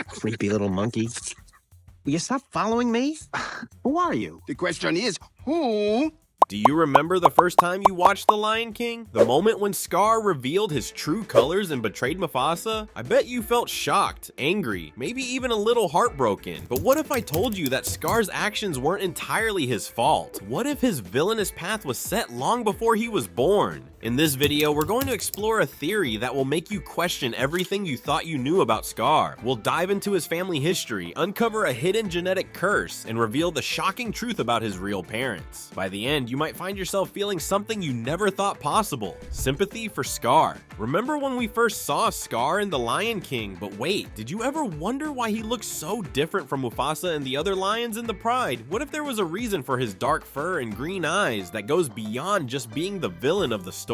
Creepy little monkey. Will you stop following me? Who are you? The question is, who? Do you remember the first time you watched The Lion King? The moment when Scar revealed his true colors and betrayed Mufasa? I bet you felt shocked, angry, maybe even a little heartbroken. But what if I told you that Scar's actions weren't entirely his fault? What if his villainous path was set long before he was born? In this video, we're going to explore a theory that will make you question everything you thought you knew about Scar. We'll dive into his family history, uncover a hidden genetic curse, and reveal the shocking truth about his real parents. By the end, you might find yourself feeling something you never thought possible: sympathy for Scar. Remember when we first saw Scar in The Lion King? But wait, did you ever wonder why he looks so different from Mufasa and the other lions in the Pride? What if there was a reason for his dark fur and green eyes that goes beyond just being the villain of the story?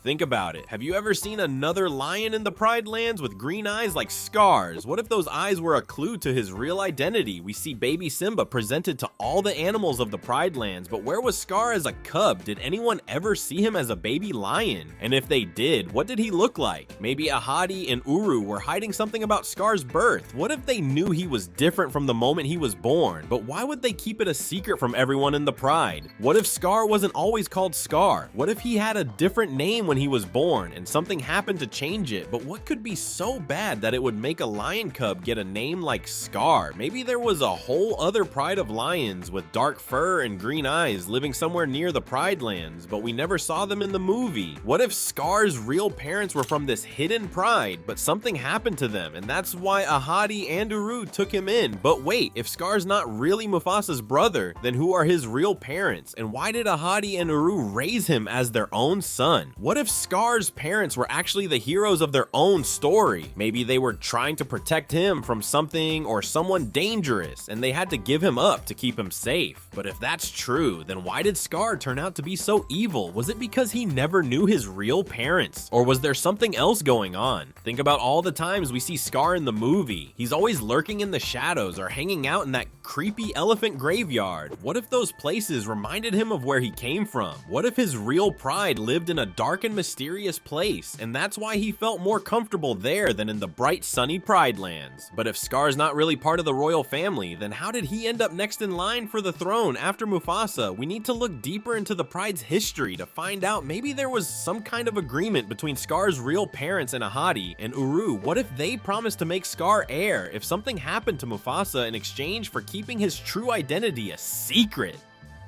Think about it. Have you ever seen another lion in the Pride Lands with green eyes like Scar's? What if those eyes were a clue to his real identity? We see baby Simba presented to all the animals of the Pride Lands, but where was Scar as a cub? Did anyone ever see him as a baby lion? And if they did, what did he look like? Maybe Ahadi and Uru were hiding something about Scar's birth. What if they knew he was different from the moment he was born? But why would they keep it a secret from everyone in the Pride? What if Scar wasn't always called Scar? What if he had a different name when he was born and something happened to change it? But what could be so bad that it would make a lion cub get a name like Scar? Maybe there was a whole other pride of lions with dark fur and green eyes living somewhere near the Pride Lands, but we never saw them in the movie. What if Scar's real parents were from this hidden pride, but something happened to them and that's why Ahadi and Uru took him in? But wait, if Scar's not really Mufasa's brother, then who are his real parents? And why did Ahadi and Uru raise him as their own son? What if Scar's parents were actually the heroes of their own story? Maybe they were trying to protect him from something or someone dangerous, and they had to give him up to keep him safe. But if that's true, then why did Scar turn out to be so evil? Was it because he never knew his real parents? Or was there something else going on? Think about all the times we see Scar in the movie. He's always lurking in the shadows or hanging out in that creepy elephant graveyard. What if those places reminded him of where he came from? What if his real pride lived in a dark and mysterious place, and that's why he felt more comfortable there than in the bright sunny Pride Lands? But if Scar's not really part of the royal family, then how did he end up next in line for the throne after Mufasa? We need to look deeper into the Pride's history to find out maybe there was some kind of agreement between Scar's real parents and Ahadi and Uru. What if they promised to make Scar heir if something happened to Mufasa in exchange for keeping his true identity a secret?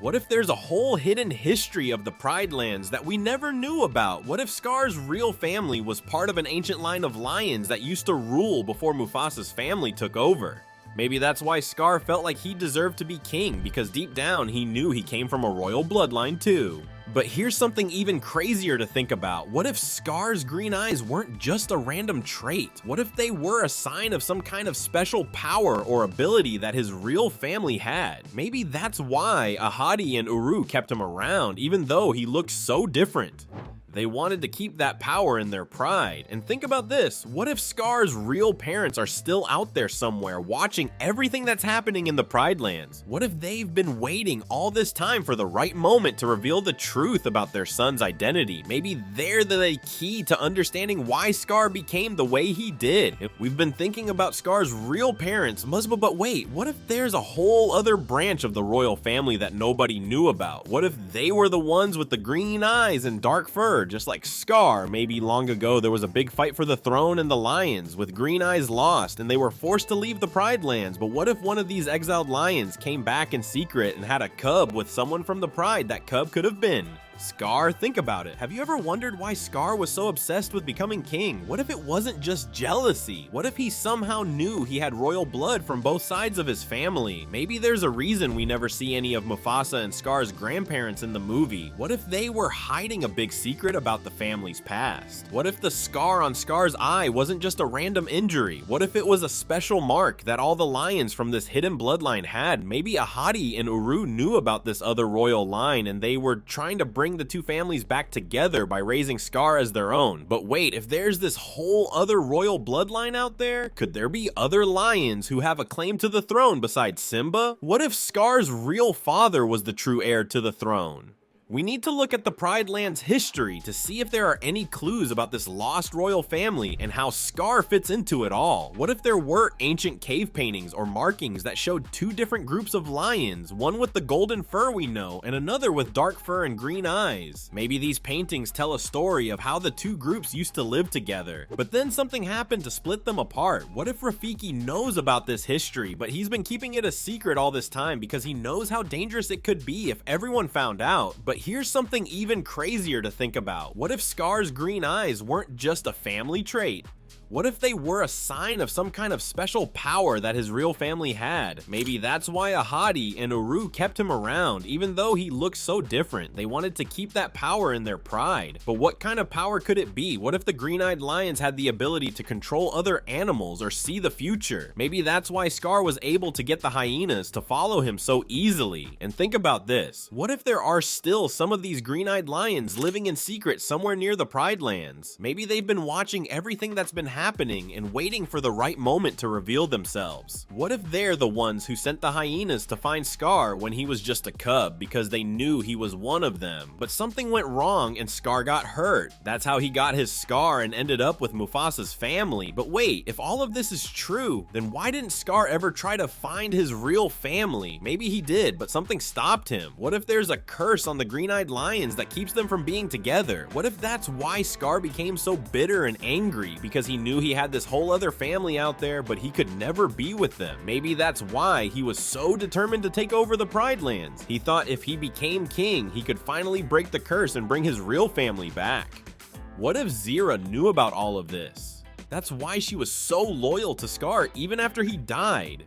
What if there's a whole hidden history of the Pride Lands that we never knew about? What if Scar's real family was part of an ancient line of lions that used to rule before Mufasa's family took over? Maybe that's why Scar felt like he deserved to be king, because deep down he knew he came from a royal bloodline too. But here's something even crazier to think about. What if Scar's green eyes weren't just a random trait? What if they were a sign of some kind of special power or ability that his real family had? Maybe that's why Ahadi and Uru kept him around, even though he looked so different. They wanted to keep that power in their pride. And think about this, what if Scar's real parents are still out there somewhere watching everything that's happening in the Pride Lands? What if they've been waiting all this time for the right moment to reveal the truth about their son's identity? Maybe they're the key to understanding why Scar became the way he did. We've been thinking about Scar's real parents, but wait, what if there's a whole other branch of the royal family that nobody knew about? What if they were the ones with the green eyes and dark fur, just like Scar? Maybe long ago there was a big fight for the throne and the lions, with green eyes lost, and they were forced to leave the Pride Lands. But what if one of these exiled lions came back in secret and had a cub with someone from the Pride that cub could have been? Scar, think about it. Have you ever wondered why Scar was so obsessed with becoming king? What if it wasn't just jealousy? What if he somehow knew he had royal blood from both sides of his family? Maybe there's a reason we never see any of Mufasa and Scar's grandparents in the movie. What if they were hiding a big secret about the family's past? What if the scar on Scar's eye wasn't just a random injury? What if it was a special mark that all the lions from this hidden bloodline had? Maybe Ahadi and Uru knew about this other royal line, and they were trying to bring the two families back together by raising Scar as their own. But wait, if there's this whole other royal bloodline out there, could there be other lions who have a claim to the throne besides Simba? What if Scar's real father was the true heir to the throne? We need to look at the Pride Land's history to see if there are any clues about this lost royal family and how Scar fits into it all. What if there were ancient cave paintings or markings that showed two different groups of lions, one with the golden fur we know and another with dark fur and green eyes? Maybe these paintings tell a story of how the two groups used to live together, but then something happened to split them apart. What if Rafiki knows about this history, but he's been keeping it a secret all this time because he knows how dangerous it could be if everyone found out? But here's something even crazier to think about. What if Scar's green eyes weren't just a family trait? What if they were a sign of some kind of special power that his real family had? Maybe that's why Ahadi and Uru kept him around, even though he looked so different. They wanted to keep that power in their pride. But what kind of power could it be? What if the green-eyed lions had the ability to control other animals or see the future? Maybe that's why Scar was able to get the hyenas to follow him so easily. And think about this. What if there are still some of these green-eyed lions living in secret somewhere near the Pride Lands? Maybe they've been watching everything that's been happening and waiting for the right moment to reveal themselves. What if they're the ones who sent the hyenas to find Scar when he was just a cub because they knew he was one of them? But something went wrong and Scar got hurt. That's how he got his scar and ended up with Mufasa's family. But wait, if all of this is true, then why didn't Scar ever try to find his real family? Maybe he did, but something stopped him. What if there's a curse on the green-eyed lions that keeps them from being together? What if that's why Scar became so bitter and angry, because he knew he had this whole other family out there, but he could never be with them? Maybe that's why he was so determined to take over the Pride Lands. He thought if he became king, he could finally break the curse and bring his real family back. What if Zira knew about all of this? That's why she was so loyal to Scar even after he died.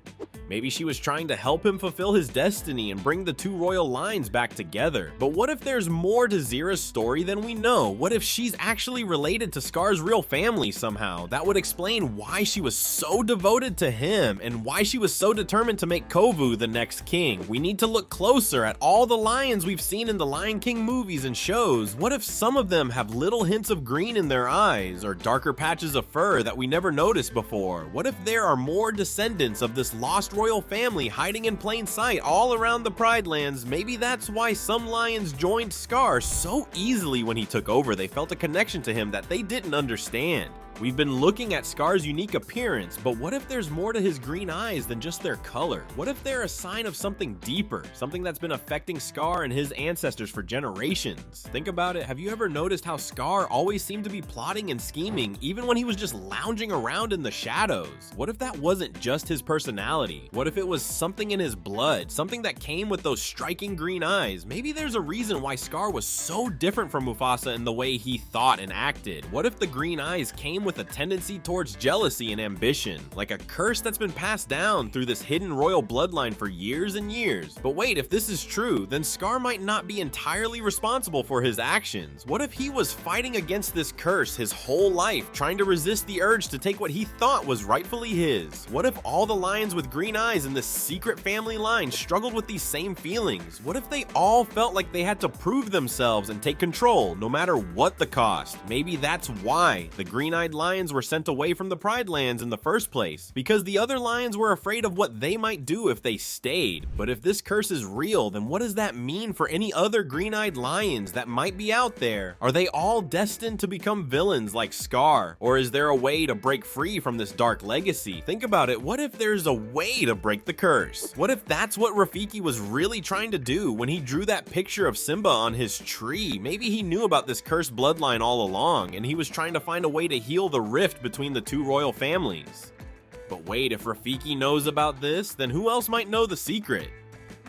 Maybe she was trying to help him fulfill his destiny and bring the two royal lines back together. But what if there's more to Zira's story than we know? What if she's actually related to Scar's real family somehow? That would explain why she was so devoted to him and why she was so determined to make Kovu the next king. We need to look closer at all the lions we've seen in the Lion King movies and shows. What if some of them have little hints of green in their eyes or darker patches of fur that we never noticed before? What if there are more descendants of this lost royal family hiding in plain sight all around the Pride Lands? Maybe that's why some lions joined Scar so easily when he took over. They felt a connection to him that they didn't understand. We've been looking at Scar's unique appearance, but what if there's more to his green eyes than just their color? What if they're a sign of something deeper, something that's been affecting Scar and his ancestors for generations? Think about it. Have you ever noticed how Scar always seemed to be plotting and scheming, even when he was just lounging around in the shadows? What if that wasn't just his personality? What if it was something in his blood, something that came with those striking green eyes? Maybe there's a reason why Scar was so different from Mufasa in the way he thought and acted. What if the green eyes came with a tendency towards jealousy and ambition, like a curse that's been passed down through this hidden royal bloodline for years and years? But wait, if this is true, then Scar might not be entirely responsible for his actions. What if he was fighting against this curse his whole life, trying to resist the urge to take what he thought was rightfully his? What if all the lions with green eyes in this secret family line struggled with these same feelings? What if they all felt like they had to prove themselves and take control, no matter what the cost? Maybe that's why the green-eyed lions were sent away from the Pride Lands in the first place, because the other lions were afraid of what they might do if they stayed. But if this curse is real, then what does that mean for any other green-eyed lions that might be out there? Are they all destined to become villains like Scar? Or is there a way to break free from this dark legacy? Think about it. What if there's a way to break the curse? What if that's what Rafiki was really trying to do when he drew that picture of Simba on his tree? Maybe he knew about this cursed bloodline all along, and he was trying to find a way to heal the rift between the two royal families. But wait, if Rafiki knows about this, then who else might know the secret?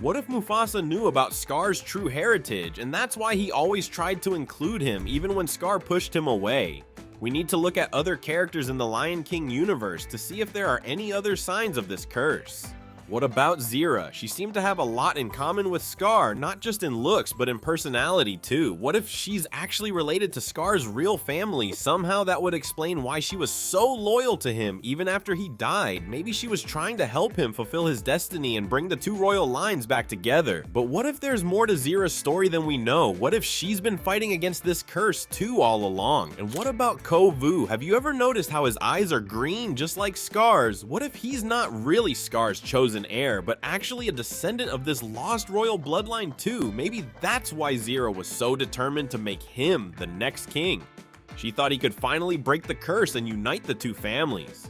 What if Mufasa knew about Scar's true heritage, and that's why he always tried to include him even when Scar pushed him away? We need to look at other characters in the Lion King universe to see if there are any other signs of this curse. What about Zira? She seemed to have a lot in common with Scar, not just in looks, but in personality too. What if she's actually related to Scar's real family? Somehow that would explain why she was so loyal to him even after he died. Maybe she was trying to help him fulfill his destiny and bring the two royal lines back together. But what if there's more to Zira's story than we know? What if she's been fighting against this curse too all along? And what about Kovu? Have you ever noticed how his eyes are green just like Scar's? What if he's not really Scar's chosen an heir, but actually a descendant of this lost royal bloodline too. Maybe that's why Zira was so determined to make him the next king. She thought he could finally break the curse and unite the two families.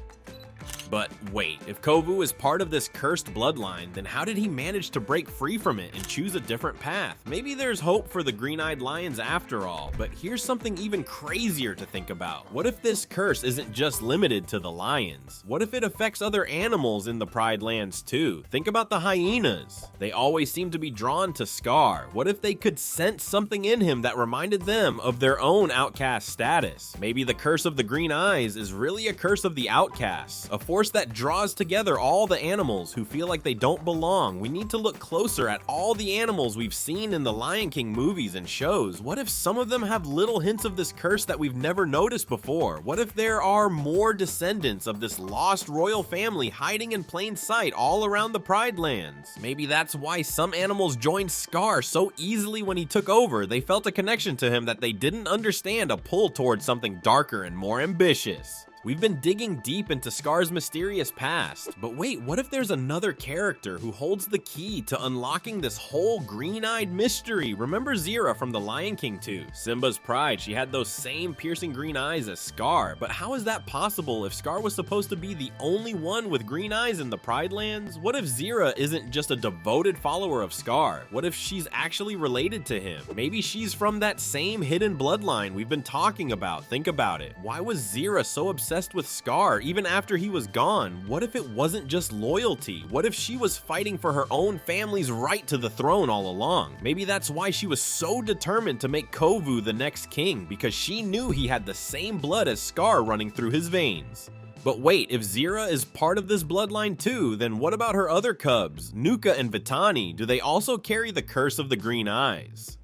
But wait, if Kovu is part of this cursed bloodline, then how did he manage to break free from it and choose a different path? Maybe there's hope for the green-eyed lions after all, but here's something even crazier to think about. What if this curse isn't just limited to the lions? What if it affects other animals in the Pride Lands too? Think about the hyenas. They always seem to be drawn to Scar. What if they could sense something in him that reminded them of their own outcast status? Maybe the curse of the green eyes is really a curse of the outcasts, a force that draws together all the animals who feel like they don't belong. We need to look closer at all the animals we've seen in the Lion King movies and shows. What if some of them have little hints of this curse that we've never noticed before? What if there are more descendants of this lost royal family hiding in plain sight all around the Pride Lands? Maybe that's why some animals joined Scar so easily when he took over. They felt a connection to him that they didn't understand, a pull towards something darker and more ambitious. We've been digging deep into Scar's mysterious past, but wait, what if there's another character who holds the key to unlocking this whole green-eyed mystery? Remember Zira from the Lion King 2? Simba's pride, she had those same piercing green eyes as Scar, but how is that possible if Scar was supposed to be the only one with green eyes in the Pride Lands? What if Zira isn't just a devoted follower of Scar? What if she's actually related to him? Maybe she's from that same hidden bloodline we've been talking about. Think about it. Why was Zira so obsessed with Scar even after he was gone? What if it wasn't just loyalty? What if she was fighting for her own family's right to the throne all along? Maybe that's why she was so determined to make Kovu the next king, because she knew he had the same blood as Scar running through his veins. But wait, if Zira is part of this bloodline too, then what about her other cubs, Nuka and Vitani? Do they also carry the curse of the green eyes?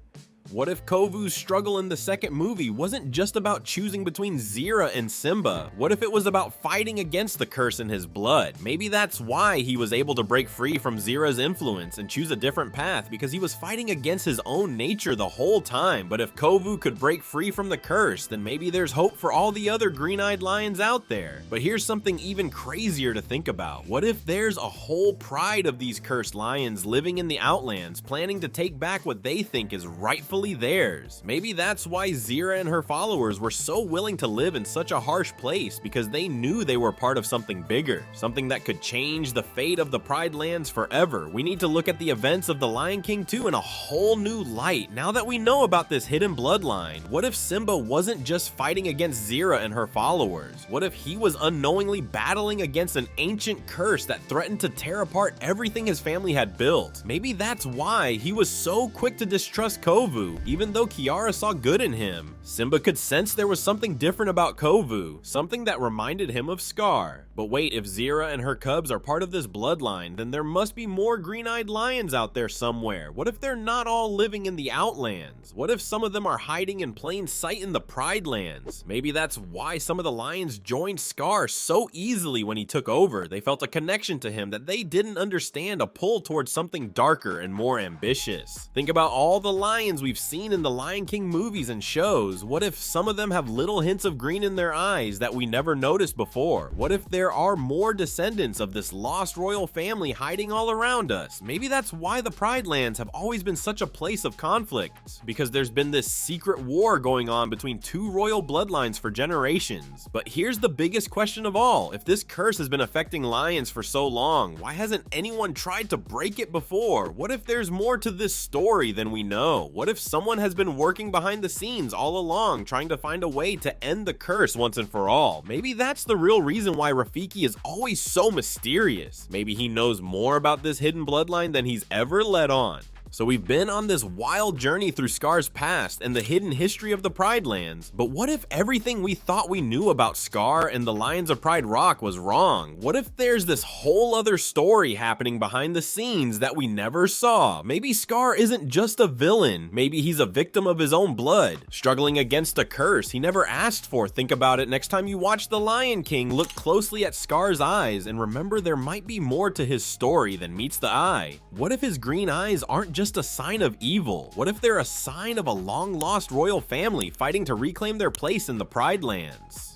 What if Kovu's struggle in the second movie wasn't just about choosing between Zira and Simba? What if it was about fighting against the curse in his blood? Maybe that's why he was able to break free from Zira's influence and choose a different path, because he was fighting against his own nature the whole time. But if Kovu could break free from the curse, then maybe there's hope for all the other green-eyed lions out there. But here's something even crazier to think about. What if there's a whole pride of these cursed lions living in the Outlands, planning to take back what they think is rightfully theirs? Maybe that's why Zira and her followers were so willing to live in such a harsh place, because they knew they were part of something bigger, something that could change the fate of the Pride Lands forever. We need to look at the events of the Lion King 2 in a whole new light. Now that we know about this hidden bloodline, what if Simba wasn't just fighting against Zira and her followers? What if he was unknowingly battling against an ancient curse that threatened to tear apart everything his family had built? Maybe that's why he was so quick to distrust Kovu, even though Kiara saw good in him. Simba could sense there was something different about Kovu, something that reminded him of Scar. But wait, if Zira and her cubs are part of this bloodline, then there must be more green-eyed lions out there somewhere. What if they're not all living in the Outlands? What if some of them are hiding in plain sight in the Pride Lands? Maybe that's why some of the lions joined Scar so easily when he took over. They felt a connection to him that they didn't understand, a pull towards something darker and more ambitious. Think about all the lions we've seen in the Lion King movies and shows. What if some of them have little hints of green in their eyes that we never noticed before? What if there are more descendants of this lost royal family hiding all around us? Maybe that's why the Pride Lands have always been such a place of conflict, because there's been this secret war going on between two royal bloodlines for generations. But here's the biggest question of all. If this curse has been affecting lions for so long, why hasn't anyone tried to break it before? What if there's more to this story than we know? What if someone has been working behind the scenes all along, trying to find a way to end the curse once and for all? Maybe that's the real reason why Rafiki is always so mysterious. Maybe he knows more about this hidden bloodline than he's ever let on. So we've been on this wild journey through Scar's past and the hidden history of the Pride Lands, but what if everything we thought we knew about Scar and the Lions of Pride Rock was wrong? What if there's this whole other story happening behind the scenes that we never saw? Maybe Scar isn't just a villain. Maybe he's a victim of his own blood, struggling against a curse he never asked for. Think about it next time you watch The Lion King. Look closely at Scar's eyes and remember there might be more to his story than meets the eye. What if his green eyes aren't just a sign of evil? What if they're a sign of a long-lost royal family fighting to reclaim their place in the Pride Lands?